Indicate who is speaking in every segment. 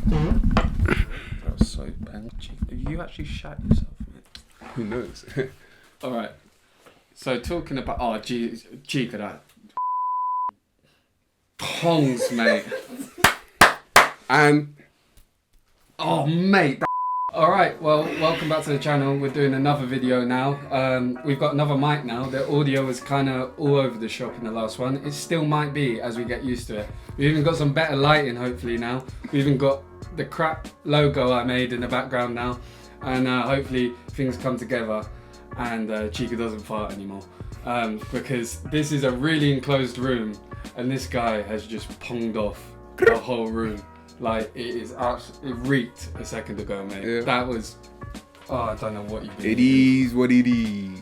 Speaker 1: That was so bad. Have you actually shat yourself, mate?
Speaker 2: Who knows?
Speaker 1: Alright. So talking about Chika, that pongs, mate.
Speaker 2: And
Speaker 1: Oh mate. Alright, well, welcome back to the channel. We're doing another video now. We've got another mic now. The audio was kind of all over the shop in the last one. It still might be as we get used to it. We've even got some better lighting hopefully now. We've even got the crap logo I made in the background now. And hopefully things come together and Chika doesn't fart anymore. Because this is a really enclosed room and this guy has just ponged off the whole room. Like, it reeked a second ago, mate. Yeah. That was, I don't know what you've been
Speaker 2: doing. Is what it is.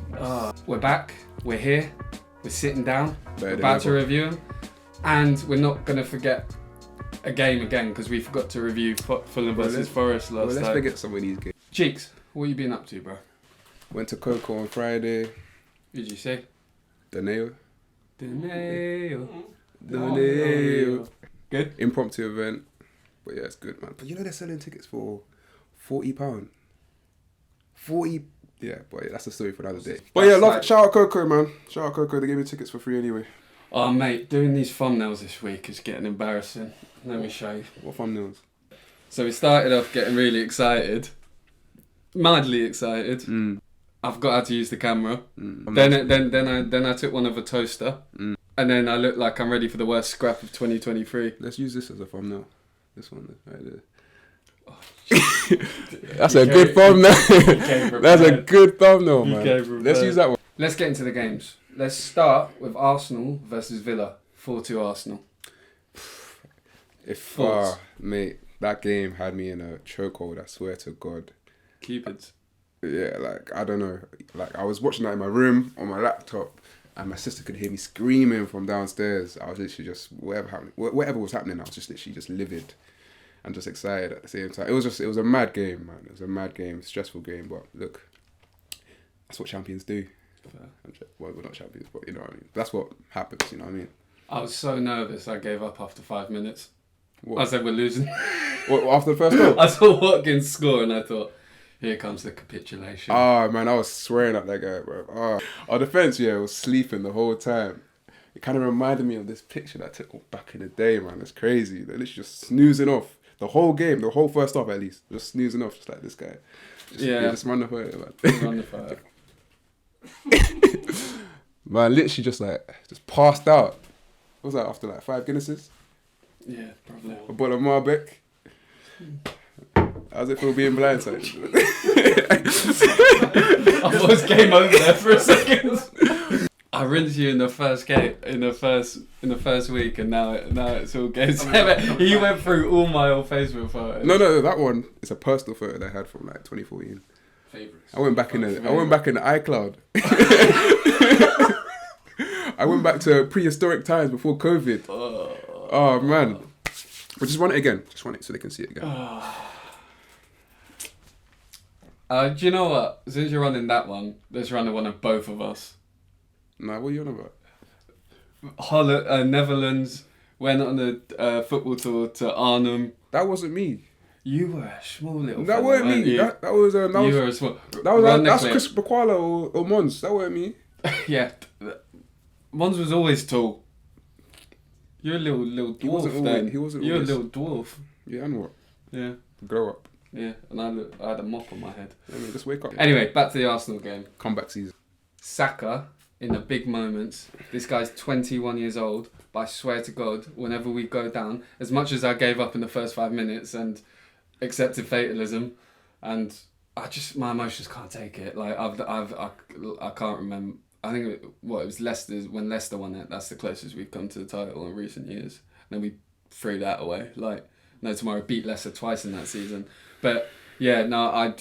Speaker 1: We're back, we're here, we're sitting down, we're about to review them. And we're not going to forget a game again, because we forgot to review Fulham versus Forest last time.
Speaker 2: Let's forget some of these games.
Speaker 1: Cheeks, what you been up to, bro?
Speaker 2: Went to Coco on Friday.
Speaker 1: What did you say?
Speaker 2: Daneo.
Speaker 1: Good?
Speaker 2: Impromptu event. But yeah, it's good, man. But you know they're selling tickets for £40. 40. Yeah, but yeah, that's a story for another day. But yeah, shout out Coco, man. Shout out Coco. They gave me tickets for free anyway.
Speaker 1: Oh mate, doing these thumbnails this week is getting embarrassing. Let me show you.
Speaker 2: What thumbnails?
Speaker 1: So we started off getting really excited, madly excited. I've got how to use the camera. Then I took one of a toaster, and then I look like I'm ready for the worst scrap of 2023.
Speaker 2: Let's use this as a thumbnail. This one right there. That's a good thumbnail. That's a good thumbnail, man. Let's use that one.
Speaker 1: Let's get into the games. Let's start with Arsenal versus Villa. 4-2 Arsenal.
Speaker 2: Mate, that game had me in a chokehold, I swear to God.
Speaker 1: Cupids.
Speaker 2: Yeah, like, I don't know. Like, I was watching that in my room on my laptop, and my sister could hear me screaming from downstairs. I was literally just, whatever was happening, I was just literally just livid and just excited at the same time. It was a mad game, man. It was a mad game, stressful game, but look, that's what champions do. Well, we're not champions, but you know what I mean. That's what happens, you know what I mean.
Speaker 1: I was so nervous, I gave up after 5 minutes.
Speaker 2: What?
Speaker 1: I said we're losing.
Speaker 2: What, after the first goal?
Speaker 1: I saw Watkins score and I thought, here comes the capitulation.
Speaker 2: Oh man, I was swearing at that guy, bro. Our defence, was sleeping the whole time. It kind of reminded me of this picture that I took back in the day, man. It's crazy. They're literally just snoozing off the whole game, the whole first half at least. Just snoozing off, just like this guy. Just run the fire, man.
Speaker 1: Run the fire.
Speaker 2: Man, literally just passed out. What was that, after like 5 Guinnesses?
Speaker 1: Yeah, probably.
Speaker 2: A bottle of Marbeck. How's it feel being blindsided?
Speaker 1: I was game over there for a second. I rinsed you in the first game, in the first week, and now it's all game 7. He went through all my old Facebook photos.
Speaker 2: No, that one is a personal photo that I had from like 2014.
Speaker 1: Favorites.
Speaker 2: I went back in the iCloud. I went back to prehistoric times before COVID. Oh man. But just run it again. Just run it so they can see it again.
Speaker 1: Do you know what? Since you're running that one, let's run the one of both of us.
Speaker 2: Nah, what are you on about?
Speaker 1: Netherlands went on a football tour to Arnhem.
Speaker 2: That wasn't me.
Speaker 1: You were a small little.
Speaker 2: That weren't me.
Speaker 1: You?
Speaker 2: That was
Speaker 1: you were a small.
Speaker 2: That's Chris Bakwala or Mons. That weren't me.
Speaker 1: Yeah, Mons was always tall. You're a little dwarf then.
Speaker 2: He wasn't.
Speaker 1: You're
Speaker 2: always.
Speaker 1: a little dwarf.
Speaker 2: Yeah, and what?
Speaker 1: Yeah.
Speaker 2: Grow up.
Speaker 1: Yeah, and I had a mop on my head.
Speaker 2: Just wake up.
Speaker 1: Anyway, back to the Arsenal game.
Speaker 2: Comeback season.
Speaker 1: Saka, in the big moments. This guy's 21 years old, but I swear to God, whenever we go down, as much as I gave up in the first 5 minutes and accepted fatalism, and my emotions can't take it. Like I can't remember. I think it was Leicester's when Leicester won it. That's the closest we've come to the title in recent years. And then we threw that away. Like, no tomorrow, beat Leicester twice in that season. But yeah, no,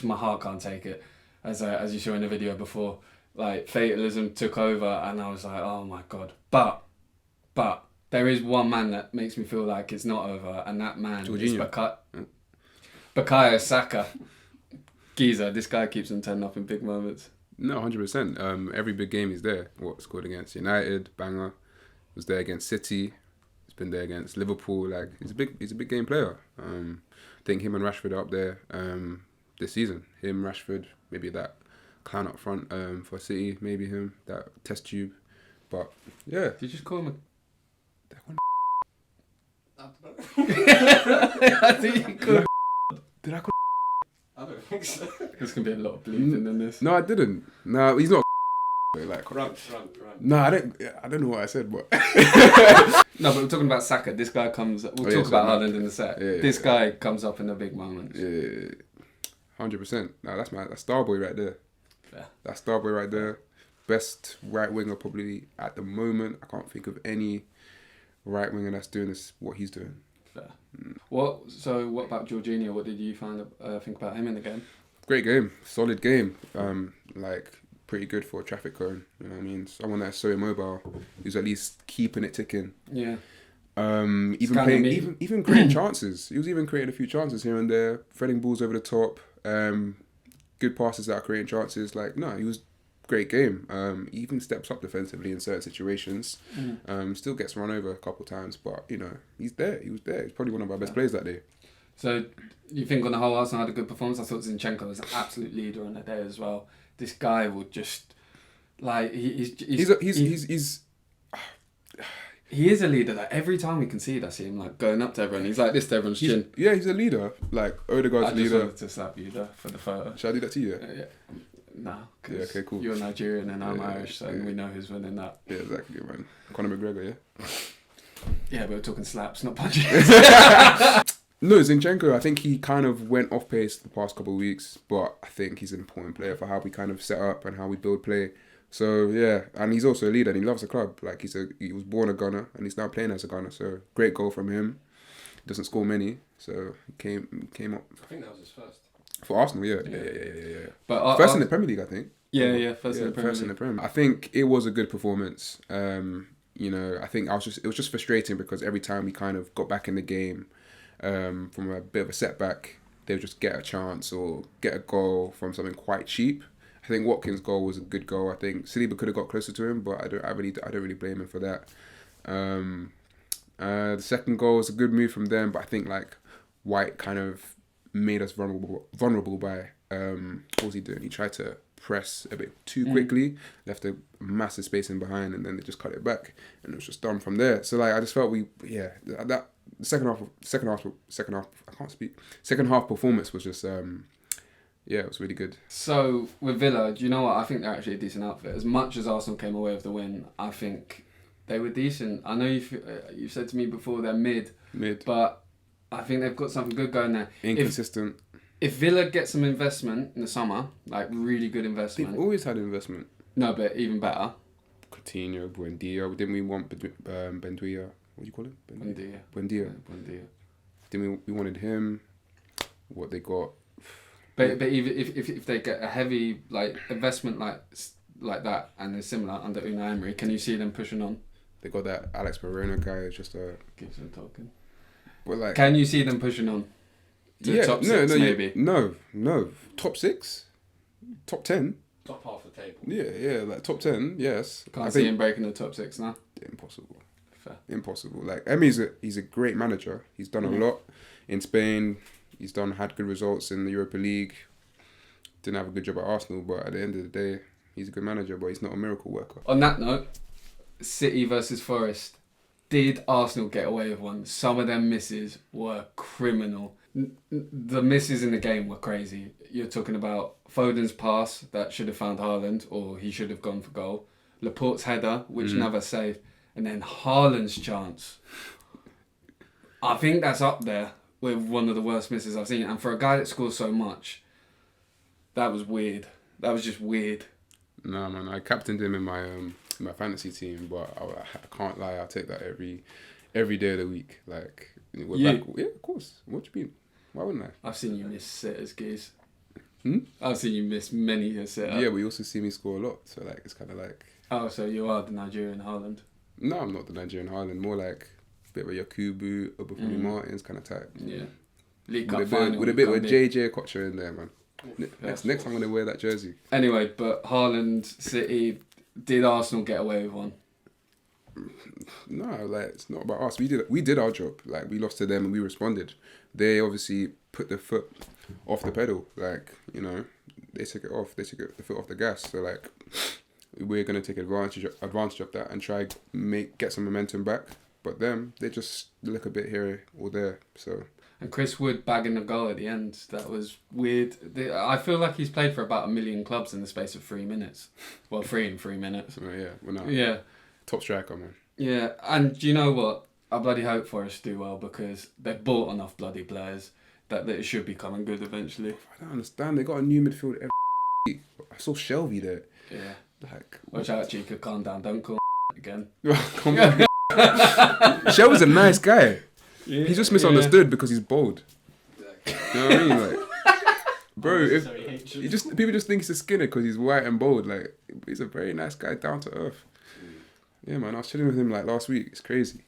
Speaker 1: my heart can't take it. As you saw in the video before, like fatalism took over, and I was like, oh my God. But there is one man that makes me feel like it's not over, and that man is Bukayo Saka. Geezer, this guy keeps them turning up in big moments.
Speaker 2: No, 100%. Every big game he's there. Scored against United, banger. Was there against City. He's been there against Liverpool. Like he's a big game player. I think him and Rashford are up there this season. Him, Rashford, maybe that clown up front for City. Maybe him, that test tube. But yeah.
Speaker 1: Did you just call him a...
Speaker 3: I don't know.
Speaker 1: I think you could.
Speaker 2: Did I call?
Speaker 3: I don't think so.
Speaker 1: There's going to be a lot of bleeding in this.
Speaker 2: No, I didn't. No, he's not. Like,
Speaker 3: Run.
Speaker 2: no, I don't know what I said, but
Speaker 1: No, but we're talking about Saka. This guy comes... We'll talk about Haaland in a sec.
Speaker 2: Yeah,
Speaker 1: this guy comes up in the big moments.
Speaker 2: Yeah, 100%. No, that's Starboy right there.
Speaker 1: Fair.
Speaker 2: That's Starboy right there. Best right winger probably at the moment. I can't think of any right winger that's doing what he's doing.
Speaker 1: Fair. What about Jorginho? What did you think about him in the game?
Speaker 2: Great game, solid game. Like pretty good for a traffic cone. You know what I mean? Someone that's so immobile, who's at least keeping it ticking.
Speaker 1: Yeah.
Speaker 2: Even creating chances. He was even creating a few chances here and there, threading balls over the top. Good passes that are creating chances. Like no, he was great game. He even steps up defensively in certain situations. Still gets run over a couple of times, but you know he's there. He was there. He's probably one of our best players that day.
Speaker 1: So you think on the whole Arsenal had a good performance? I thought Zinchenko was an absolute leader on the day as well. This guy would just like he is a leader. Like every time we concede, I see him like going up to everyone. He's like this to everyone's chin.
Speaker 2: Yeah, he's a leader. Like Odegaard's a leader.
Speaker 1: I just wanted to slap you there for the photo.
Speaker 2: Should I do that to you?
Speaker 1: Yeah. No, because
Speaker 2: okay, cool.
Speaker 1: You're Nigerian and I'm Irish, so we know who's winning that.
Speaker 2: Yeah, exactly, man. Conor McGregor, yeah?
Speaker 1: Yeah, but we're talking slaps, not punches.
Speaker 2: No, Zinchenko, I think he kind of went off pace the past couple of weeks, but I think he's an important player for how we kind of set up and how we build play. So, yeah, and he's also a leader and he loves the club. Like, he was born a gunner and he's now playing as a gunner, so great goal from him. Doesn't score many, so he came up.
Speaker 3: I think that was his first.
Speaker 2: For Arsenal, yeah.
Speaker 1: But
Speaker 2: first in the Premier League, I think.
Speaker 1: First in the Premier League.
Speaker 2: I think it was a good performance. You know, I think it was just frustrating because every time we kind of got back in the game from a bit of a setback, they would just get a chance or get a goal from something quite cheap. I think Watkins' goal was a good goal. I think Saliba could have got closer to him, but I don't really blame him for that. The second goal was a good move from them, but I think like White kind of made us vulnerable by what was he doing? He tried to press a bit too quickly, left a massive space in behind, and then they just cut it back, and it was just done from there. So like I just felt that second half performance was just it was really good.
Speaker 1: So with Villa, do you know what? I think they're actually a decent outfit. As much as Arsenal came away with the win, I think they were decent. I know you've said to me before they're mid, but I think they've got something good going there.
Speaker 2: Inconsistent.
Speaker 1: If Villa get some investment in the summer, like really good investment.
Speaker 2: They've always had investment.
Speaker 1: No, but even better.
Speaker 2: Coutinho, Buendia. Didn't we want Benduia? What do you call it? Buendia. Didn't we wanted him? What they got?
Speaker 1: But even if they get a heavy like investment like that and it's similar under Unai Emery, can you see them pushing on?
Speaker 2: They got that Alex Moreno guy. It's just a.
Speaker 1: Keeps them talking.
Speaker 2: But like,
Speaker 1: can you see them pushing on? Top six, maybe.
Speaker 2: No. Top 6, top 10.
Speaker 3: Top half of the table.
Speaker 2: Yeah, like top 10. Yes.
Speaker 1: Can't see him breaking the top 6 now.
Speaker 2: Impossible.
Speaker 1: Fair.
Speaker 2: Impossible. Like Emi's he's a great manager. He's done a lot in Spain. He's had good results in the Europa League. Didn't have a good job at Arsenal, but at the end of the day, he's a good manager, but he's not a miracle worker.
Speaker 1: On that note, City versus Forest. Did Arsenal get away with one? Some of them misses were criminal. The misses in the game were crazy. You're talking about Foden's pass that should have found Haaland, or he should have gone for goal. Laporte's header, which never saved. And then Haaland's chance. I think that's up there with one of the worst misses I've seen. And for a guy that scores so much, that was weird. That was just weird.
Speaker 2: No, man. I captained him in my fantasy team, but I can't lie. I'll take that every day of the week. Like, we're back. Yeah, of course. What do you mean? Why wouldn't I?
Speaker 1: I've seen you miss sitters, Geese. I've seen you miss many a sitter.
Speaker 2: Yeah, but you also see me score a lot. So, like, it's kind of like...
Speaker 1: Oh, so you are the Nigerian Haaland?
Speaker 2: No, I'm not the Nigerian Haaland. More like a bit of a Yakubu, Obafemi Martins kind of type.
Speaker 1: Yeah. League Cup final.
Speaker 2: With a bit of JJ Kocher in there, man. Next I'm going to wear that jersey.
Speaker 1: Anyway, but Haaland, City, did Arsenal get away with one?
Speaker 2: No, like it's not about us. We did our job. Like we lost to them and we responded. They obviously put the foot off the pedal. Like they took it off. They took the foot off the gas. So like we're gonna take advantage of that and try get some momentum back. But them, they just look a bit here or there. So.
Speaker 1: And Chris Wood bagging the goal at the end, that was weird. I feel like he's played for about 1 million clubs in the space of 3 minutes. Well, 3 in 3 minutes.
Speaker 2: Oh, yeah, well, no.
Speaker 1: Yeah.
Speaker 2: Top striker, man.
Speaker 1: Yeah, and do you know what? I bloody hope Forest do well because they've bought enough bloody players that it should be coming good eventually.
Speaker 2: I don't understand. They got a new midfield every week. I saw Shelby there.
Speaker 1: Yeah.
Speaker 2: Like,
Speaker 1: watch out, Chika, calm down. Don't call again.
Speaker 2: Come on. Shelby's a nice guy.
Speaker 1: Yeah,
Speaker 2: he's just misunderstood because he's bold. You know what I mean? Like, bro, people just think he's a skinner because he's white and bold. Like, he's a very nice guy, down to earth. Yeah, man, I was chilling with him like last week. It's crazy.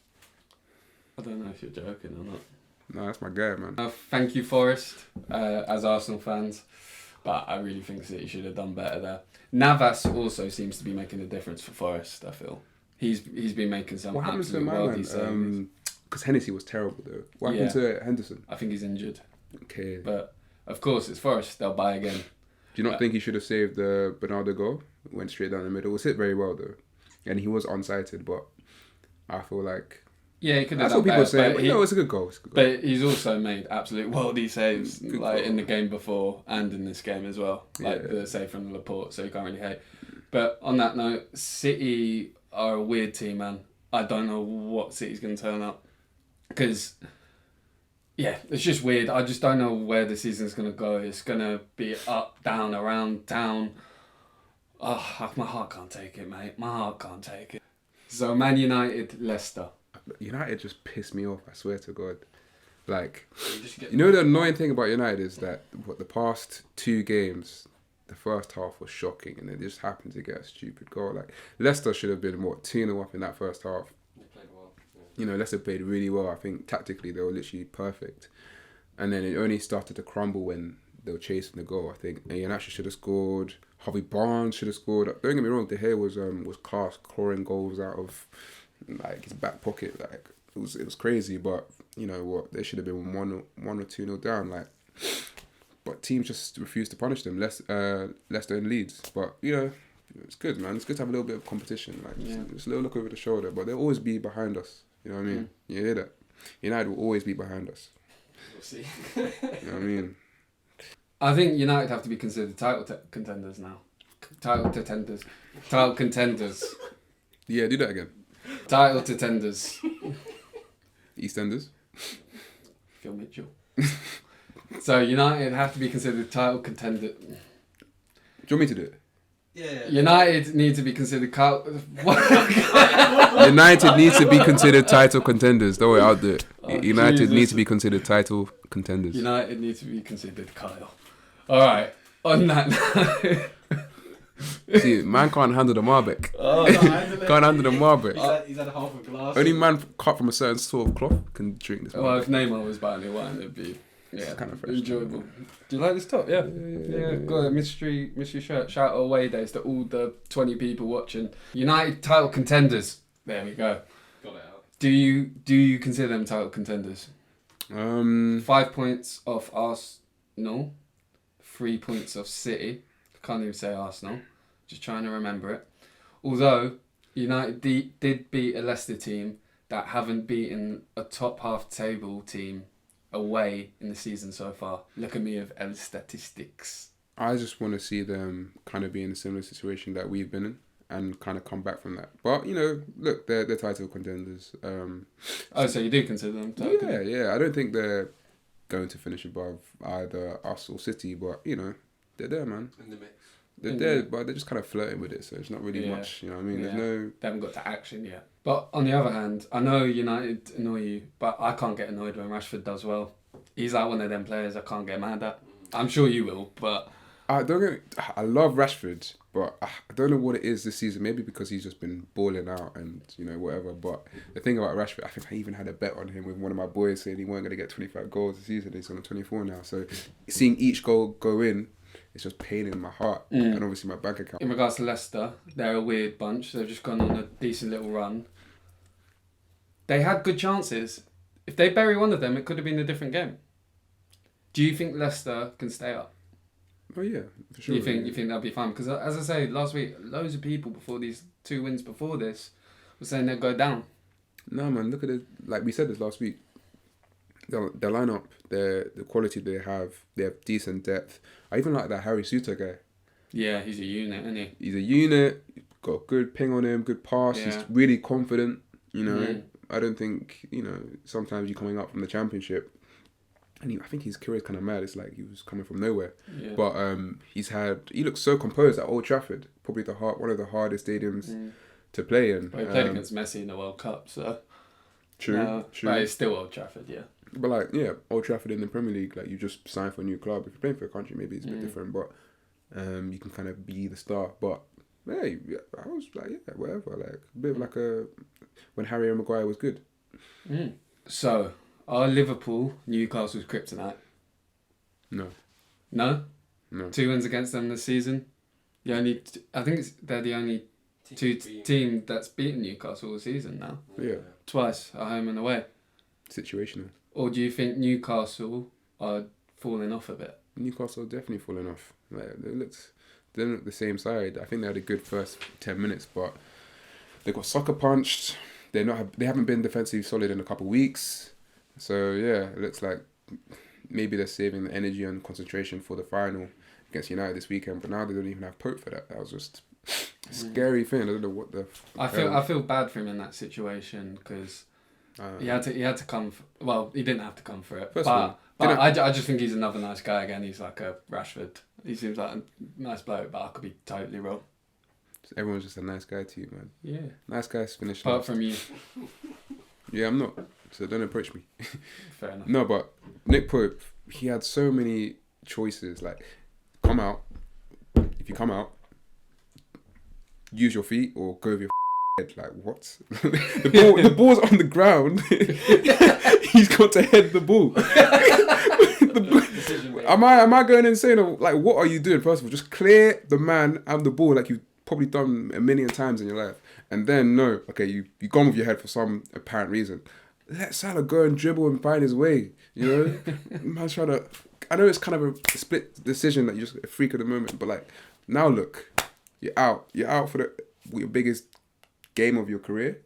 Speaker 1: I don't know if you're joking or not.
Speaker 2: No, that's my guy, man.
Speaker 1: Thank you, Forest, as Arsenal fans. But I really think City should have done better there. Navas also seems to be making a difference for Forest, I feel. He's been making some absolute worldy saves.
Speaker 2: Because Hennessy was terrible, though. What happened to Henderson?
Speaker 1: I think he's injured.
Speaker 2: Okay.
Speaker 1: But, of course, it's Forest. They'll buy again.
Speaker 2: Do you not think he should have saved the Bernardo goal? Went straight down the middle. It was hit very well, though. And he was unsighted, but I feel like...
Speaker 1: Yeah, he could have
Speaker 2: that's
Speaker 1: done
Speaker 2: what people
Speaker 1: better,
Speaker 2: say. No, it's a good goal.
Speaker 1: But he's also made absolute worldy saves in the game before and in this game as well. Like the save from Laporte, so you can't really hate. But on that note, City are a weird team, man. I don't know what City's going to turn up. Because, yeah, it's just weird. I just don't know where the season's going to go. It's going to be up, down, around, down. Oh, my heart can't take it, mate. My heart can't take it. So, Man United, Leicester.
Speaker 2: United just pissed me off, I swear to God. Like, you know the annoying thing about United is that the past 2 games, the first half was shocking and they just happened to get a stupid goal. Like, Leicester should have been, 2-0 up in that first half. Leicester played really well. I think tactically they were literally perfect. And then it only started to crumble when they were chasing the goal. I think Iheanacho should have scored. Harvey Barnes should have scored. Don't get me wrong, De Gea was class, clawing goals out of like his back pocket. Like it was crazy. But you know what? They should have been 1 or 2-0 down. Like, but teams just refused to punish them. Leicester and Leeds. But it's good, man. It's good to have a little bit of competition. Like just a little look over the shoulder. But they'll always be behind us. You know what I mean? You hear that? United will always be behind us.
Speaker 3: We'll see.
Speaker 2: You know what I mean?
Speaker 1: I think United have to be considered title contenders now. Title contenders.
Speaker 2: Yeah, do that again.
Speaker 1: Title contenders.
Speaker 2: EastEnders.
Speaker 1: Phil Mitchell. So United have to be considered title contenders.
Speaker 2: Do you want me to do it?
Speaker 3: Yeah.
Speaker 1: United need to be considered
Speaker 2: United needs to be considered title contenders. Don't worry, I'll do it. United needs to be considered title contenders.
Speaker 1: United need to be considered Kyle. Alright, on that note.
Speaker 2: See, man can't handle the Marbeck. Can't handle the Marbeck.
Speaker 3: He's had half a glass.
Speaker 2: Only man cut from a certain sort of cloth can drink this.
Speaker 1: Well, if Neymar was buying it wine, it'd be
Speaker 2: kind of fresh,
Speaker 1: enjoyable. Do you like this top? Yeah. Got a mystery shirt. Shout out away days to all the 20 people watching. United title contenders. There we go.
Speaker 3: Got it out.
Speaker 1: Do you consider them title contenders? 5 points off Arsenal, 3 points off City. I can't even say Arsenal. Just trying to remember it. Although United did beat a Leicester team that haven't beaten a top half table team away in the season so far. Look at me of El Statistics.
Speaker 2: I just want to see them kind of be in a similar situation that we've been in and kind of come back from that. But, look, they're title contenders.
Speaker 1: So you do consider them title contenders?
Speaker 2: Yeah. I don't think they're going to finish above either us or City, but, they're there, man.
Speaker 3: In the mix.
Speaker 2: They're there, but they're just kind of flirting with it, so it's not really much, you know what I mean?
Speaker 1: Yeah.
Speaker 2: There's
Speaker 1: They haven't got to action yet. But on the other hand, I know United annoy you, but I can't get annoyed when Rashford does well. He's like one of them players I can't get mad at. I'm sure you will, but...
Speaker 2: I love Rashford, but I don't know what it is this season. Maybe because he's just been balling out and, whatever. But the thing about Rashford, I think I even had a bet on him with one of my boys saying he wasn't going to get 25 goals this season. He's on 24 now. So seeing each goal go in, it's just pain in my heart and obviously my bank account.
Speaker 1: In regards to Leicester, they're a weird bunch. They've just gone on a decent little run. they had good chances. If they bury one of them, it could have been a different game. Do you think Leicester can stay up?
Speaker 2: Oh yeah, for sure.
Speaker 1: You think they'll be fine? Because as I say, last week, loads of people before these 2 wins before this were saying they'd go down.
Speaker 2: No man, look at it. Like we said this last week. The lineup, the quality they have decent depth. I even like that Harry Souttar guy.
Speaker 1: Yeah, he's a unit, isn't he?
Speaker 2: He's a unit. Got good ping on him, good pass.
Speaker 1: Yeah.
Speaker 2: He's really confident. You know, I don't think sometimes you're coming up from the Championship. And I think his career is kind of mad. It's like he was coming from nowhere.
Speaker 1: Yeah.
Speaker 2: But he looks so composed at Old Trafford. Probably one of the hardest stadiums to play in.
Speaker 1: Well, he played against Messi in the World Cup, so...
Speaker 2: True.
Speaker 1: But it's still Old Trafford, yeah.
Speaker 2: But like, yeah, Old Trafford in the Premier League, like you just sign for a new club. If you're playing for a country, maybe it's a bit different. But you can kind of be the star. But hey, I was like, yeah, whatever. Like a bit of like when Harry and Maguire was good.
Speaker 1: So... Are Liverpool Newcastle's kryptonite?
Speaker 2: No.
Speaker 1: No?
Speaker 2: No.
Speaker 1: 2 wins against them this season? I think they're the only team that's beaten Newcastle all season now.
Speaker 2: Yeah.
Speaker 1: Twice, at home and away.
Speaker 2: Situational.
Speaker 1: Or do you think Newcastle are falling off a bit?
Speaker 2: Newcastle are definitely falling off. Like they don't look the same side. I think they had a good first 10 minutes, but they got sucker punched. They haven't been defensively solid in a couple of weeks. So yeah, it looks like maybe they're saving the energy and concentration for the final against United this weekend. But now they don't even have Pope for that. That was just a scary thing. I don't know what the.
Speaker 1: I feel bad for him in that situation because he had to come. He didn't have to come for it. But I just think he's another nice guy again. He's like a Rashford. He seems like a nice bloke, but I could be totally wrong.
Speaker 2: Everyone's just a nice guy to you, man.
Speaker 1: Yeah.
Speaker 2: Nice guys finish.
Speaker 1: Apart from you.
Speaker 2: Yeah, I'm not. So don't approach me.
Speaker 1: Fair enough.
Speaker 2: No, but Nick Pope, he had so many choices. Like, come out. If you come out, use your feet or go with your head. Like, what? the ball's on the ground. He's got to head the ball. Am I going insane? Or, like, what are you doing? First of all, just clear the man and the ball like you've probably done a million times in your life. And then, no, okay, you gone with your head for some apparent reason. Let Salah go and dribble and find his way, you know? Man's trying to... I know it's kind of a split decision, like you're just a freak of the moment, but like, now look, you're out. You're out for your biggest game of your career.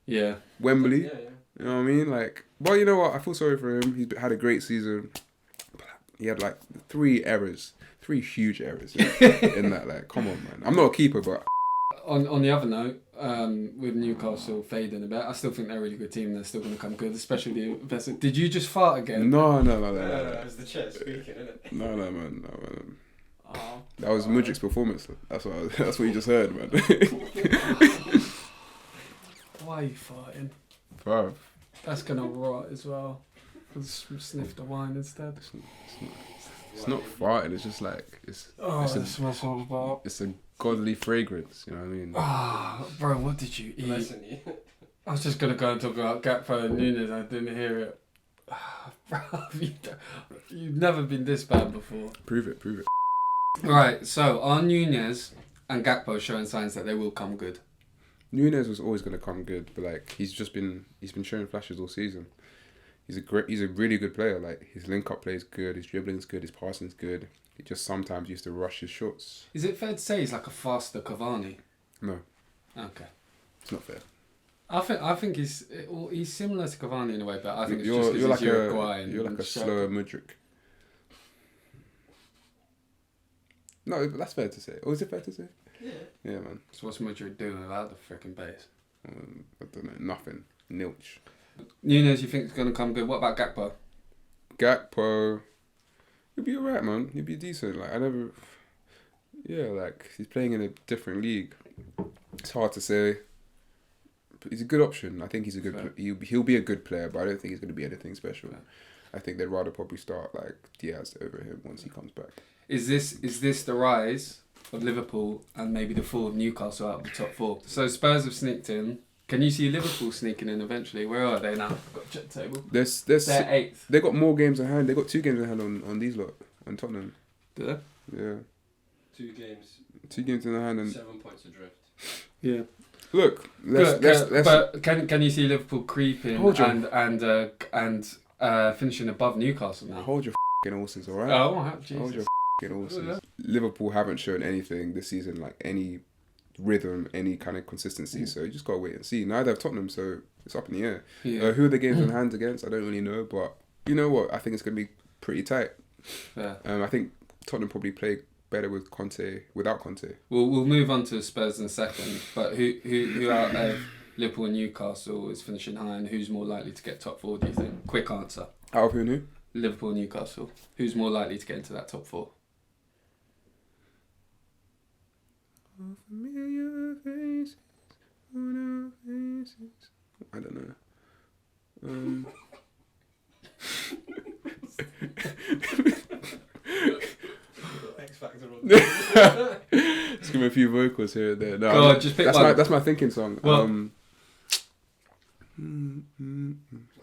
Speaker 1: Yeah.
Speaker 2: Wembley.
Speaker 3: Yeah.
Speaker 2: You know what I mean? Like, well, you know what? I feel sorry for him. He's had a great season. He had like 3 huge errors in that. Like, come on, man. I'm not a keeper, but...
Speaker 1: On the other note, with Newcastle fading a bit, I still think they're a really good team. They're still going to come good, especially the investment. Did you just fart again?
Speaker 2: No.
Speaker 3: It's the chair speaking, isn't it?
Speaker 2: No, man.
Speaker 1: Oh,
Speaker 2: That was MUDRYK's performance. That's what you just heard, man.
Speaker 1: why are you farting?
Speaker 2: Bruv.
Speaker 1: That's going to rot as well. Let's sniff the wine instead.
Speaker 2: It's not farting. It's just like it
Speaker 1: smells so bad.
Speaker 2: it's a godly fragrance. You know what I mean?
Speaker 1: Bro, what did you eat?
Speaker 3: Listen, you.
Speaker 1: I was just going to go and talk about Gakpo and Nunes. I didn't hear it. Bro, you've never been this bad before.
Speaker 2: Prove it.
Speaker 1: Right, so are Nunes and Gakpo showing signs that they will come good?
Speaker 2: Nunes was always going to come good, but like he's been showing flashes all season. He's a really good player. Like his link-up play is good, his dribbling's good, his passing's good. He just sometimes used to rush his shots.
Speaker 1: Is it fair to say he's like a faster Cavani?
Speaker 2: No.
Speaker 1: Okay.
Speaker 2: It's not fair.
Speaker 1: I think he's similar to Cavani in a way, but I think it's
Speaker 2: You're
Speaker 1: just because
Speaker 2: like
Speaker 1: he's Uruguay
Speaker 2: you're like a slower MUDRYK. No, but that's fair to say. Or is it fair to say?
Speaker 3: Yeah.
Speaker 2: Yeah, man.
Speaker 1: So what's Madrid doing without the freaking base?
Speaker 2: I don't know. Nothing. Nilch.
Speaker 1: Nunes, you think it's going to come good? What about Gakpo?
Speaker 2: Gakpo, he'll be alright, man. He'll be decent. Like like he's playing in a different league. It's hard to say. But he's a good option. I think he's a good. He'll be a good player, but I don't think he's going to be anything special. Fair. I think they'd rather probably start like Diaz over him once he comes back.
Speaker 1: Is this the rise of Liverpool and maybe the fall of Newcastle out of the top 4? So Spurs have sneaked in. Can you see Liverpool sneaking in eventually? Where are they now? Got to check the table. They're 8th.
Speaker 2: They got more games in hand. They got 2 games in hand on these lot on Tottenham.
Speaker 1: Do they?
Speaker 2: Yeah.
Speaker 3: 2 games.
Speaker 2: 2 games in the hand and
Speaker 3: 7 points adrift.
Speaker 1: Yeah.
Speaker 2: Look, let's.
Speaker 1: But can you see Liverpool creeping
Speaker 2: Hold your-
Speaker 1: and finishing above Newcastle now?
Speaker 2: Hold your f***ing horses, alright?
Speaker 1: Oh, Jesus.
Speaker 2: Hold your f***ing horses. Liverpool haven't shown anything this season, like any rhythm, any kind of consistency. So you just gotta wait and see. Neither have Tottenham, so it's up in the air.
Speaker 1: Yeah.
Speaker 2: Who are the games in hand against? I don't really know, but you know what? I think it's gonna be pretty tight.
Speaker 1: Yeah.
Speaker 2: I think Tottenham probably play better with Conte without Conte.
Speaker 1: We'll move on to Spurs in a second, but who out of Liverpool and Newcastle is finishing high, and who's more likely to get top four? Do you think? Quick answer.
Speaker 2: Out of who and who?
Speaker 1: Liverpool and Newcastle. Who's more likely to get into that top four?
Speaker 2: Familiar faces on our faces. I don't know.
Speaker 3: X Factor on.
Speaker 2: Just give me a few vocals here and there. No,
Speaker 1: Go on, just pick one.
Speaker 2: That's my thinking song.
Speaker 1: Well-
Speaker 3: I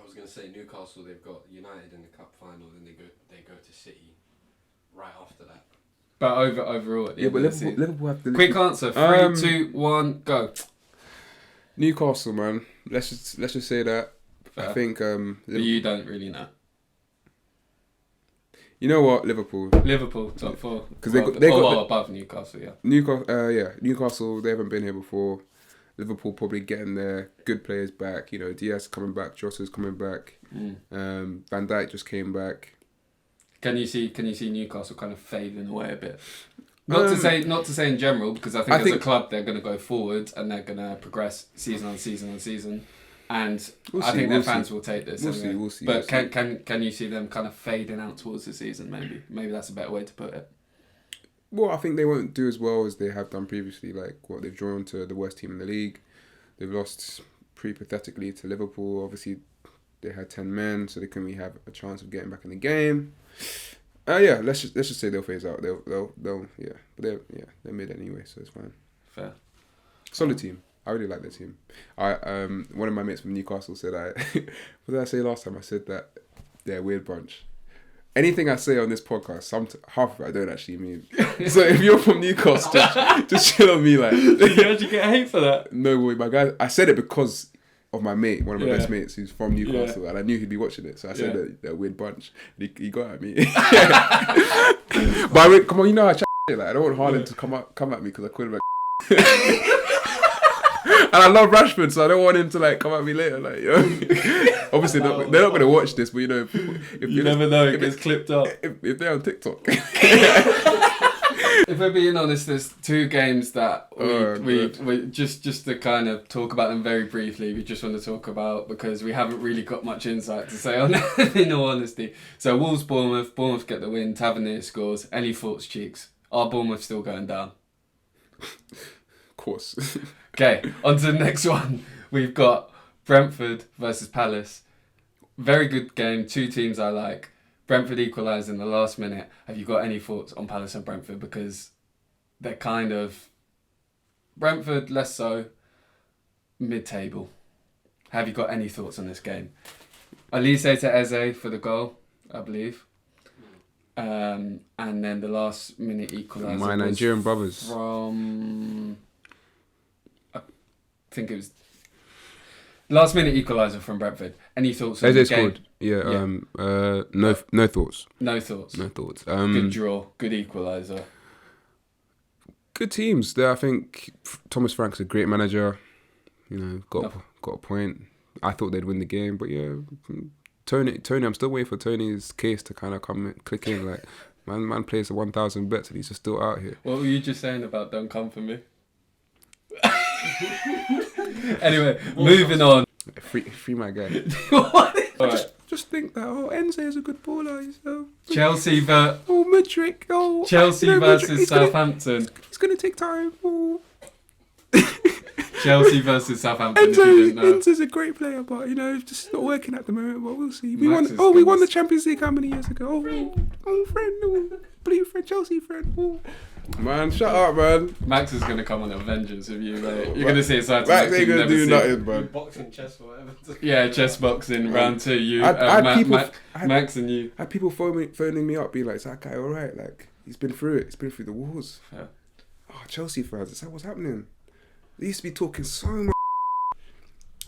Speaker 3: was going to say Newcastle, they've got United in the cup final, then they go to City right after that.
Speaker 1: But overall, at the
Speaker 2: Yeah,
Speaker 1: end
Speaker 2: but
Speaker 1: of the season.
Speaker 2: Liverpool have the
Speaker 1: Quick answer. 3, 2, 1, go.
Speaker 2: Newcastle, man. Let's just say that.
Speaker 1: Fair.
Speaker 2: I think
Speaker 1: But you don't really know.
Speaker 2: you know what, Liverpool.
Speaker 1: Liverpool top four.
Speaker 2: 'Cause they got
Speaker 1: above Newcastle. Yeah.
Speaker 2: Newcastle. They haven't been here before. Liverpool probably getting their good players back. You know, Diaz coming back, Jota's coming back. Van Dijk just came back.
Speaker 1: Can you see Newcastle kind of fading away a bit? Not to say in general, because I think as a club they're going to go forward and they're going to progress season on season, and I think their fans will take this.
Speaker 2: We'll see.
Speaker 1: But can you see them kind of fading out towards the season? Maybe that's a better way to put it.
Speaker 2: Well, I think they won't do as well as they have done previously. Like what they've drawn to the worst team in the league. They've lost pretty pathetically to Liverpool. Obviously, they had 10 men, so they couldn't really have a chance of getting back in the game. Let's just say they'll phase out. They'll but they're mid anyway, so it's fine.
Speaker 1: Fair.
Speaker 2: Solid team. I really like their team. One of my mates from Newcastle said what did I say last time? I said that they're a weird bunch. Anything I say on this podcast, half of it I don't actually mean. So if you're from Newcastle, just chill on me, like.
Speaker 1: Did you actually get hate for that?
Speaker 2: No way, my guy. I said it because of my mate, one of my best mates, who's from Newcastle, and I knew he'd be watching it. So I said that they're a weird bunch. And he got at me. But I went, come on, you know how I chat shit, like I don't want Haaland to come at me because I called him a. And I love Rashford, so I don't want him to like come at me later. Like, obviously they're not going to watch this, but you know, if
Speaker 1: you never know, it gets clipped up.
Speaker 2: If they're on TikTok.
Speaker 1: If we're being honest, there's two games that we just to kind of talk about them very briefly. We just want to talk about because we haven't really got much insight to say on them, in all honesty. So Wolves, Bournemouth get the win. Tavernier scores. Any thoughts, Cheeks? Are Bournemouth still going down?
Speaker 2: Of course.
Speaker 1: Okay, on to the next one. We've got Brentford versus Palace. Very good game. Two teams I like. Brentford equalised in the last minute. Have you got any thoughts on Palace and Brentford? Because they're kind of... Brentford, less so, mid-table. Have you got any thoughts on this game? Elise to Eze for the goal, I believe. And then the last minute equaliser.
Speaker 2: My Nigerian brothers.
Speaker 1: From... I think it was last minute equaliser from Brentford. Any thoughts on the game?
Speaker 2: Scored. Yeah. No thoughts.
Speaker 1: No thoughts.
Speaker 2: No thoughts.
Speaker 1: Good draw. Good equaliser.
Speaker 2: Good teams. I think Thomas Frank's a great manager. You know, got a point. I thought they'd win the game, but yeah, Tony. I'm still waiting for Tony's case to kind of click in. Like, man plays 1,000 bets and he's just still out here.
Speaker 1: What were you just saying about don't come for me? Anyway, moving on.
Speaker 2: Free my guy.
Speaker 1: Alright.
Speaker 2: Just think that Enze is a good baller. So.
Speaker 1: Chelsea
Speaker 2: MUDRYK.
Speaker 1: Chelsea versus Southampton.
Speaker 2: It's gonna take time.
Speaker 1: Chelsea versus Southampton.
Speaker 2: Enze's a great player, but you know, just not working at the moment. But we'll see. We won the Champions League how many years ago? Blue friend, Chelsea friend. Oh. Man, shut up, man.
Speaker 1: Max is going to come on a vengeance with you, mate. You're going to see a side to
Speaker 2: Max ain't going to do nothing, man.
Speaker 3: Boxing, chess, whatever.
Speaker 1: Yeah, chess boxing, round 2. You, Max and you.
Speaker 2: I had people phoning me up, being like, is that guy alright? Like, he's been through it. He's been through the wars.
Speaker 1: Yeah.
Speaker 2: Oh, Chelsea fans, is that what's happening? They used to be talking so much.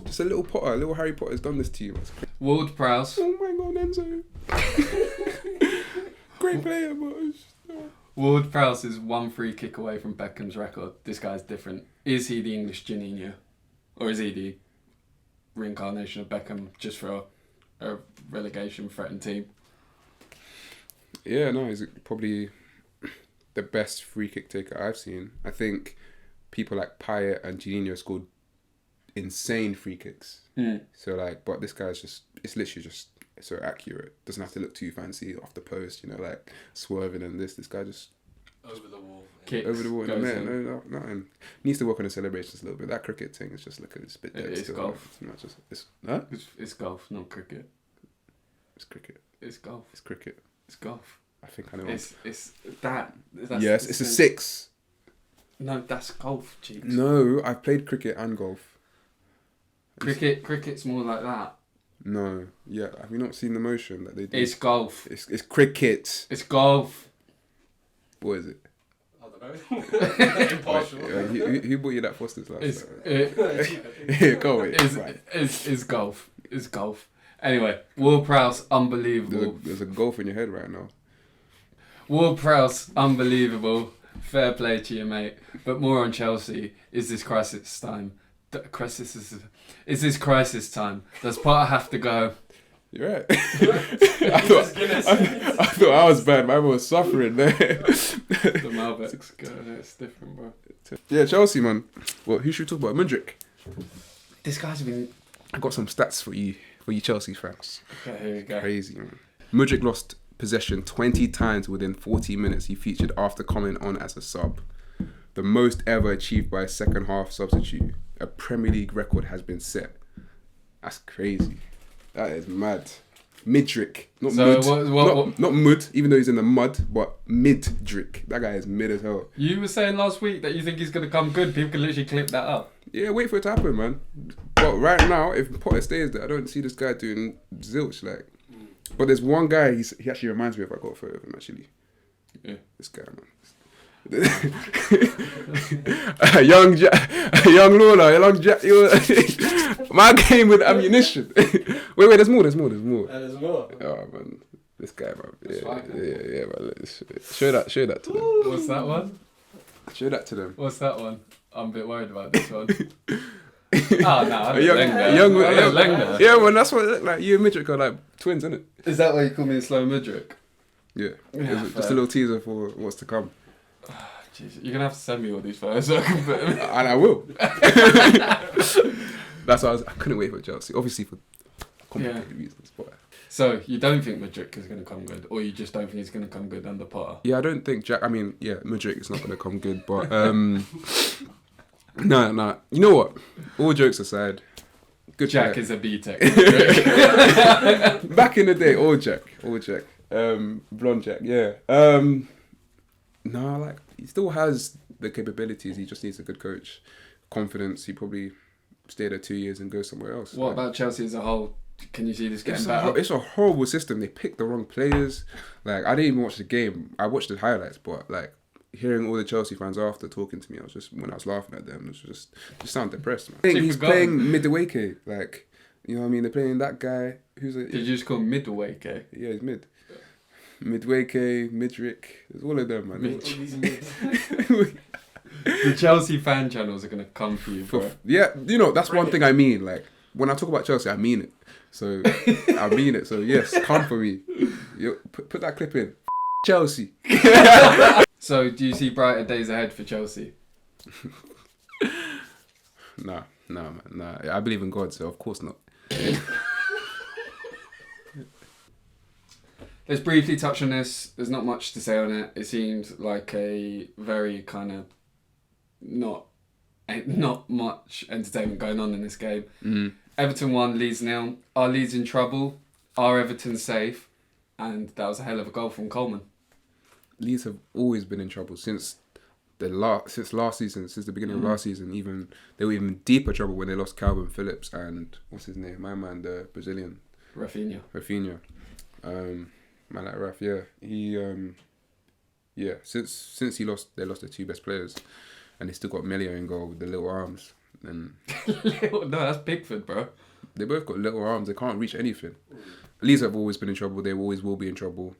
Speaker 2: Just a little Potter, a little Harry Potter's done this to you.
Speaker 1: WARD-PROWSE.
Speaker 2: Oh my god, Enzo. Great player, but...
Speaker 1: WARD-PROWSE is 1 free kick away from Beckham's record. This guy's different. Is he the English JORGINHO? Or is he the reincarnation of Beckham just for a relegation threatened team?
Speaker 2: Yeah, no, he's probably the best free kick taker I've seen. I think people like Payet and JORGINHO scored insane free kicks. So like, but this guy's just, it's literally just so accurate. Doesn't have to look too fancy off the post, you know, like swerving and this. This guy just
Speaker 3: over the wall.
Speaker 1: Kicks,
Speaker 2: over the wall.
Speaker 1: goes
Speaker 2: Man,
Speaker 1: in.
Speaker 2: no, nothing. Needs to work on the celebrations a little bit. That cricket thing is just like it's a bit dead.
Speaker 1: It's
Speaker 2: still.
Speaker 1: golf.
Speaker 2: It's not just, it's, huh?
Speaker 1: It's golf, not cricket.
Speaker 2: It's cricket.
Speaker 1: It's golf.
Speaker 2: It's cricket.
Speaker 1: It's golf.
Speaker 2: I think I know.
Speaker 1: It's that. That's
Speaker 2: Yes, it's a 6.
Speaker 1: No, that's golf, Cheeks.
Speaker 2: No, I've played cricket and golf.
Speaker 1: Cricket's more like that.
Speaker 2: No, yeah. Have you not seen the motion that they do?
Speaker 1: It's golf.
Speaker 2: It's cricket.
Speaker 1: It's golf.
Speaker 2: What is it?
Speaker 3: I don't know. Impartial.
Speaker 2: Who bought you that Foster's last? Go away.
Speaker 1: It's golf. It's golf. Anyway, WARD-PROWSE, unbelievable.
Speaker 2: There's a golf in your head right now.
Speaker 1: WARD-PROWSE, unbelievable. Fair play to you, mate. But more on Chelsea. Is this crisis time? Is this crisis time? Does Potter have to go?
Speaker 2: You're right. I thought I was bad. My man was suffering there.
Speaker 1: The Malbec's going. It's different, bro.
Speaker 2: Yeah, Chelsea, man. Well, who should we talk about? MUDRYK.
Speaker 1: This guy's been...
Speaker 2: I got some stats for you Chelsea fans.
Speaker 1: Okay, here we go.
Speaker 2: Crazy, man. MUDRYK lost possession 20 times within 40 minutes he featured after coming on as a sub. The most ever achieved by a second half substitute. A Premier League record has been set. That's crazy. That is mad. MUDRYK. Not
Speaker 1: So
Speaker 2: mud. Not mud, even though he's in the mud, but MUDRYK. That guy is mid as hell.
Speaker 1: You were saying last week that you think he's going to come good. People can literally clip that up.
Speaker 2: Yeah, wait for it to happen, man. But right now, if Potter stays there, I don't see this guy doing zilch, like. But there's one guy, he actually reminds me of, I got a photo of him, actually.
Speaker 1: Yeah.
Speaker 2: This guy, man. young Lawlor, my game with ammunition. wait, there's more.
Speaker 3: There's more.
Speaker 2: Oh man, this guy, man.
Speaker 3: That's
Speaker 2: Yeah, man. Show that to them.
Speaker 1: What's that one?
Speaker 2: Show that to them.
Speaker 1: What's that one? I'm a bit worried about this one. Oh no, I
Speaker 2: young,
Speaker 1: Lengner.
Speaker 2: yeah, man. That's what it looked like. You and MUDRYK are like twins, isn't it?
Speaker 1: Is that why you call me a slow MUDRYK?
Speaker 2: Yeah.
Speaker 1: Yeah,
Speaker 2: Just a little teaser for what's to come.
Speaker 1: Jeez, you're gonna have to send me all these photos so I can put them in.
Speaker 2: And I will. That's why I couldn't wait for Chelsea. Obviously for complicated reasons. But
Speaker 1: So you don't think MUDRYK is gonna come good, or you just don't think he's gonna come good under Potter?
Speaker 2: yeah, I don't think MUDRYK is not going to come good. But no. You know what? All jokes aside, good
Speaker 1: Jack
Speaker 2: player.
Speaker 1: is a B-Tech.
Speaker 2: Back in the day, all Jack. Blonde Jack, yeah. No, like he still has the capabilities. He just needs a good coach, confidence. He probably stay there 2 years and go somewhere else.
Speaker 1: What about Chelsea as a whole? Can you see this getting
Speaker 2: It's
Speaker 1: better?
Speaker 2: it's a horrible system. They picked the wrong players. Like I didn't even watch the game. I watched the highlights, but like hearing all the Chelsea fans after talking to me, I was laughing at them. It was just sound depressed, man. He's playing midway, like you know what I mean. They're playing that guy who's a.
Speaker 1: Did you just call him middleweight, eh?
Speaker 2: Yeah, he's mid. MUDRYK, there's all of them, man.
Speaker 1: The Chelsea fan channels are gonna come for you, bro.
Speaker 2: Yeah, you know that's one thing I mean. Like when I talk about Chelsea, I mean it. So I mean it. So yes, come for me. Put that clip in. Chelsea.
Speaker 1: So do you see brighter days ahead for Chelsea?
Speaker 2: Nah, man. Nah. I believe in God, so of course not.
Speaker 1: Let's briefly touch on this. There's not much to say on it. It seemed like a very kind of not much entertainment going on in this game. Everton won, Leeds 0. Are Leeds in trouble? Are Everton safe? And that was a hell of a goal from Coleman.
Speaker 2: Leeds have always been in trouble since last season, since the beginning of last season. Even they were even deeper trouble when they lost Calvin Phillips and what's his name, my man, the Brazilian, Rafinha. Man like Raf, yeah. He since they lost their two best players. and they still got Melio in goal with the little arms. And
Speaker 1: No, that's Pickford, bro.
Speaker 2: they both got little arms. They can't reach anything. Leeds have always been in trouble. They always will be in trouble.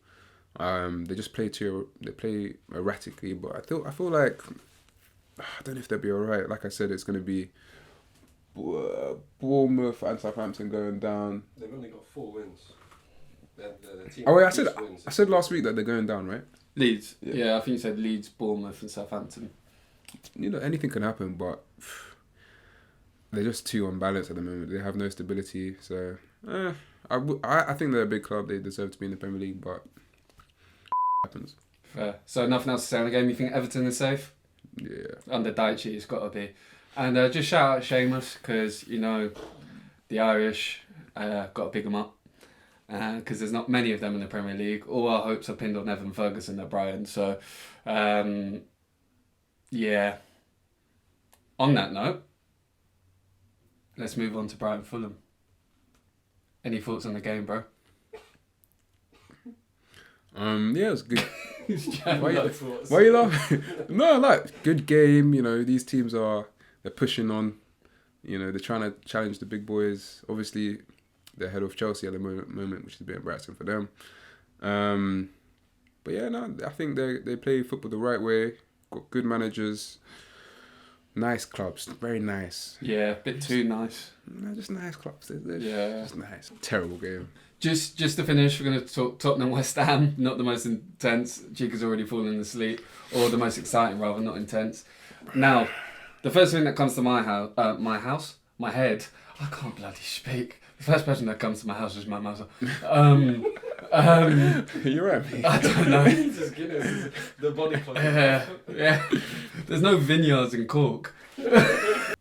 Speaker 2: They just play they play erratically, but I feel like I don't know if they'll be alright. Like I said, it's going to be Bournemouth and Southampton going down.
Speaker 3: They've only got 4 wins. The team
Speaker 2: Oh wait,
Speaker 3: wins.
Speaker 2: I said last week that they're going down, right?
Speaker 1: Leeds. Yeah, I think you said Leeds, Bournemouth, and Southampton.
Speaker 2: You know, anything can happen, but they're just too unbalanced at the moment. They have no stability, so I think they're a big club. They deserve to be in the Premier League, but happens.
Speaker 1: Fair. So nothing else to say on the game. You think Everton is safe?
Speaker 2: Yeah.
Speaker 1: Under Daichi, it's got to be. And just shout out Seamus, because, you know, the Irish got to big them up. Because there's not many of them in the Premier League. All our hopes are pinned on Evan Ferguson at Brighton. So, yeah. On that note, let's move on to Brighton Fulham. Any thoughts on the game, bro?
Speaker 2: Yeah, it was good.
Speaker 1: Why
Speaker 2: Why are you laughing? No, like, good game. You know, these teams they're pushing on. You know, they're trying to challenge the big boys. Obviously, they're ahead of Chelsea at the moment, which is a bit embarrassing for them. But yeah, no, I think they play football the right way. Got good managers. Nice clubs, very nice.
Speaker 1: Yeah, a bit too nice.
Speaker 2: No, just nice clubs. They're
Speaker 1: Yeah.
Speaker 2: just nice. Terrible game.
Speaker 1: Just to finish, we're going to talk Tottenham West Ham. Not the most intense. Chika's already fallen asleep. Or the most exciting, rather, not intense. Now, the first thing that comes to my head, I can't bloody speak. The first person that comes to my house is my mother.
Speaker 2: You're right, mate.
Speaker 1: I don't know.
Speaker 3: Jesus Guinness, the body clock.
Speaker 1: Yeah. There's no vineyards in Cork.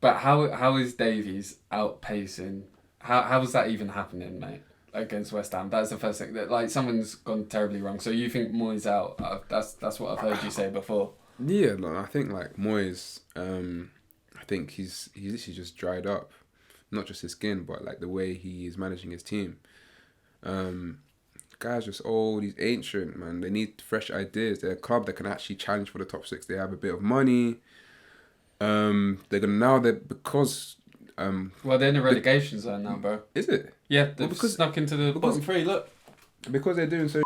Speaker 1: But how is Davies outpacing? How is that even happening, mate? Against West Ham, that's the first thing. That like something's gone terribly wrong. So you think Moyes out? That's what I've heard you say before.
Speaker 2: Yeah, no, I think like Moyes, I think he's literally just dried up, not just his skin, but like the way he is managing his team. Guys just old, he's ancient, man. They need fresh ideas. They're a club that can actually challenge for the top 6. They have a bit of money. They're because.
Speaker 1: Well, they're in the relegation zone now, bro.
Speaker 2: Is it?
Speaker 1: Yeah, they've snuck into the bottom 3. Look,
Speaker 2: because they're doing so.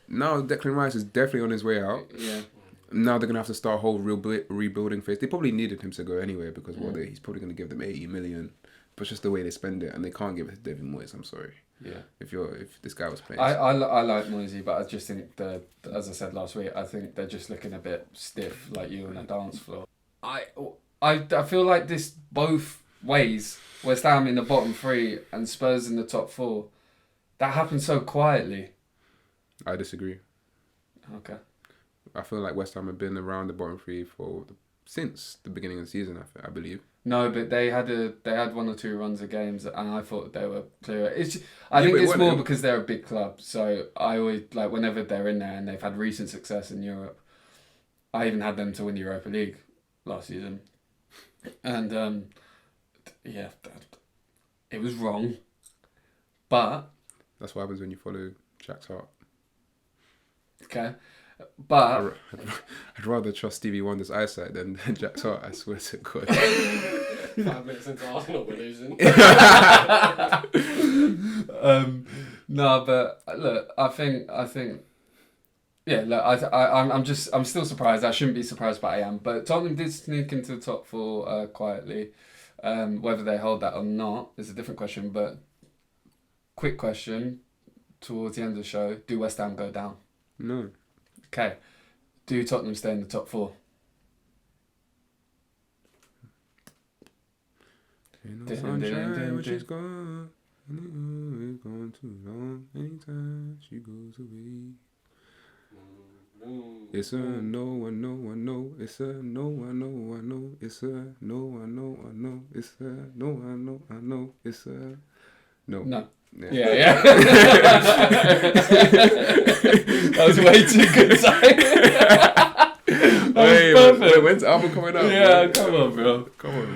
Speaker 2: Now Declan Rice is definitely on his way out.
Speaker 1: Yeah.
Speaker 2: Now they're gonna have to start a whole rebuilding phase. They probably needed him to go anyway because he's probably gonna give them 80 million. But it's just the way they spend it, and they can't give it to David Moyes. I'm sorry.
Speaker 1: Yeah.
Speaker 2: If this guy was playing.
Speaker 1: I like Moisey, but I just think as I said last week, I think they're just looking a bit stiff, like you on a dance floor. I feel like this both ways. West Ham in the bottom 3 and Spurs in the top 4. That happened so quietly.
Speaker 2: I disagree.
Speaker 1: Okay.
Speaker 2: I feel like West Ham have been around the bottom 3 since the beginning of the season. I believe.
Speaker 1: No, but they had 1 or 2 runs of games, and I thought they were clearer. I think it's more because they're a big club. So I always like whenever they're in there, and they've had recent success in Europe. I even had them to win the Europa League last season, and yeah, it was wrong, but
Speaker 2: that's what happens when you follow Jack's heart.
Speaker 1: Okay, but
Speaker 2: I'd rather trust Stevie Wonder's eyesight than Jack's heart. I swear to God.
Speaker 3: 5 minutes into Arsenal, we're losing.
Speaker 1: No, but look, I think, yeah, look, I'm still surprised. I shouldn't be surprised, but I am. But Tottenham did sneak into the top 4 quietly. Whether they hold that or not is a different question. But quick question towards the end of the show: do West Ham go down?
Speaker 2: No.
Speaker 1: Okay. Do Tottenham stay in the top 4?
Speaker 2: Ain't no sunshine when she's gone. It's gone too long. Anytime she goes away. It's a no, I know. It's a no, I know. It's a no, I know. It's a no, I know. It's a no.
Speaker 1: No.
Speaker 2: Yeah.
Speaker 1: That was way too good timing.
Speaker 2: Wait, when's the album coming out?
Speaker 1: Yeah,
Speaker 2: bro?
Speaker 1: come on, bro.
Speaker 2: Come on,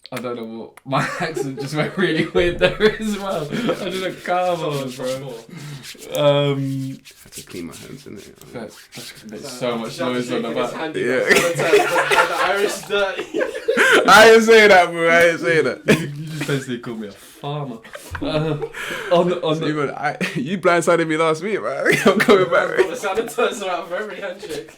Speaker 2: bro.
Speaker 1: I don't know what. My accent just went really weird there as well. I did a come on, bro.
Speaker 2: I had to clean my hands in it.
Speaker 1: There's so much noise on the back.
Speaker 2: Yeah.
Speaker 3: The Irish dirty.
Speaker 2: I didn't say that, bro. I didn't say that.
Speaker 1: You just basically called me a farmer. On the
Speaker 2: Even you blindsided me last week, man. I'm coming back.
Speaker 3: Got the sanitizer out for every handshake.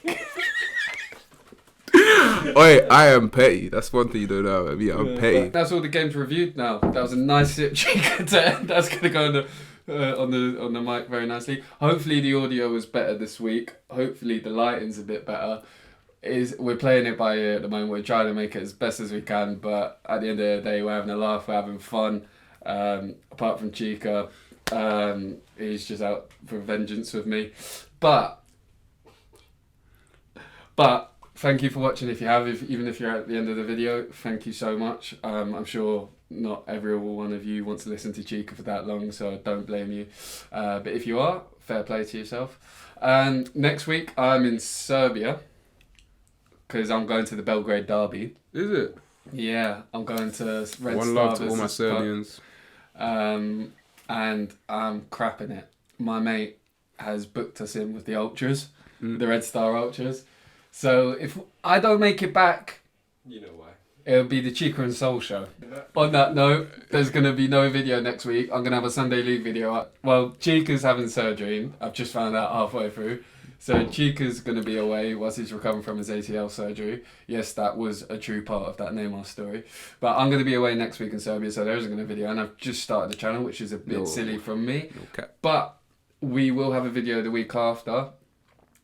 Speaker 2: Oi, I am petty. That's one thing you don't know about me. I'm petty.
Speaker 1: That's all the games reviewed now. That was a nice sip, Chika. That's gonna go on the mic very nicely. Hopefully the audio was better this week. Hopefully the lighting's a bit better. We're playing it by ear at the moment. We're trying to make it as best as we can, but at the end of the day, we're having a laugh. We're having fun. Apart from Chika, he's just out for vengeance with me. But thank you for watching. If you have, even if you're at the end of the video, thank you so much. I'm sure not every one of you wants to listen to Chika for that long, so I don't blame you. But if you are, fair play to yourself. And next week I'm in Serbia because I'm going to the Belgrade derby.
Speaker 2: Is it?
Speaker 1: Yeah, I'm going to Red
Speaker 2: One
Speaker 1: Star
Speaker 2: love to all my
Speaker 1: versus
Speaker 2: Serbians.
Speaker 1: and I'm crapping it. My mate has booked us in with the Ultras, the Red Star Ultras. So if I don't make it back,
Speaker 3: You know why.
Speaker 1: it'll be the Chika and Soul show. On that note, there's going to be no video next week. I'm going to have a Sunday League video up. Well, Chika's having surgery. I've just found out halfway through. So Chika's going to be away whilst he's recovering from his ATL surgery. Yes, that was a true part of that Neymar story. But I'm going to be away next week in Serbia, so there isn't going to be a video. And I've just started the channel, which is a bit silly from me.
Speaker 2: Okay.
Speaker 1: But we will have a video the week after,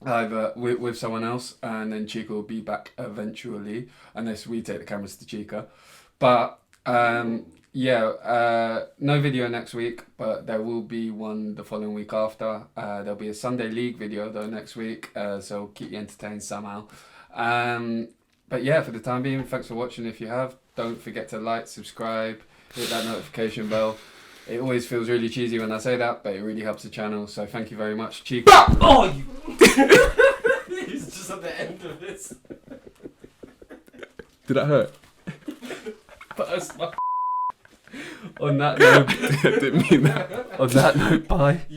Speaker 1: either with someone else, and then Chika will be back eventually, unless we take the cameras to Chika. But no video next week, but there will be one the following week after. There'll be a Sunday League video though next week, so keep you entertained somehow. But yeah, for the time being, thanks for watching. If you have, don't forget to like, subscribe, hit that notification bell. It always feels really cheesy when I say that, but it really helps the channel, so thank you very much. Chika.
Speaker 3: Oh, you. He's just at the end of this.
Speaker 2: Did that hurt?
Speaker 1: On that note,
Speaker 2: I didn't mean that.
Speaker 1: bye.